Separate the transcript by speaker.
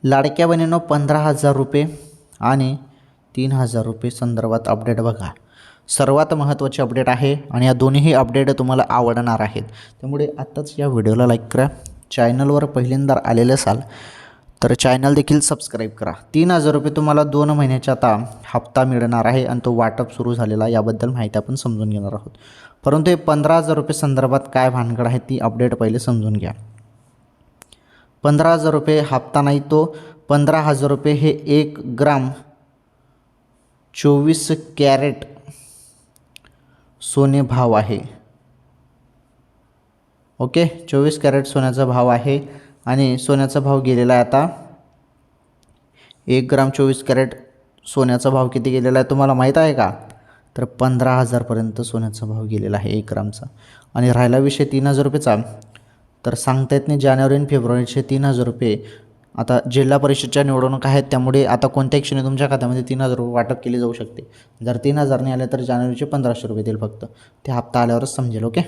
Speaker 1: लाडक्या बहिणींनो 15,000 रुपये आणि 3,000 रुपये संदर्भात अपडेट बघा. सर्वात महत्त्वाची अपडेट आहे आणि या दोन्ही अपडेट तुम्हाला आवडणार आहेत. त्यामुळे आत्ताच या व्हिडिओला लाईक करा. चॅनलवर पहिल्यांदा आलेले असाल तर चॅनल देखील सबस्क्राईब करा. 3,000 रुपये तुम्हाला 2 महिन्याचा आता हप्ता मिळणार आहे आणि तो वाटप सुरू झालेला, याबद्दल माहिती आपण समजून घेणार आहोत. परंतु हे 15,000 रुपये संदर्भात काय भानगड आहे ती अपडेट पहिले समजून घ्या. 15,000 रुपये हप्ता नाही, तो 15,000 रुपये हे 1 ग्राम 24 कॅरेट सोने भाव आहे. ओके, 24 कॅरेट सोन्याचा भाव आहे आणि सोन्याचा भाव गेलेला आहे आता 1 ग्राम 24 कॅरेट सोन्याचा भाव किती गेलेला आहे तुम्हाला माहीत आहे का? तर 15,000 पर्यंत सोन्याचा भाव गेलेला आहे 1 ग्रामचा. आणि राहिला विषय 3,000 रुपयेचा, तर सांगता येत नाही. जानेवारी आणि फेब्रुवारीचे 3,000 रुपये आता जिल्हा परिषदच्या निवडणूक आहेत, त्यामुळे आता कोणत्या क्षणी तुमच्या खात्यामध्ये 3,000 रुपये वाटप केले जाऊ शकते. जर 3,000 नाही आले तर जानेवारीचे 1,500 रुपये देईल फक्त. ते हप्ता आल्यावरच समजेल. ओके.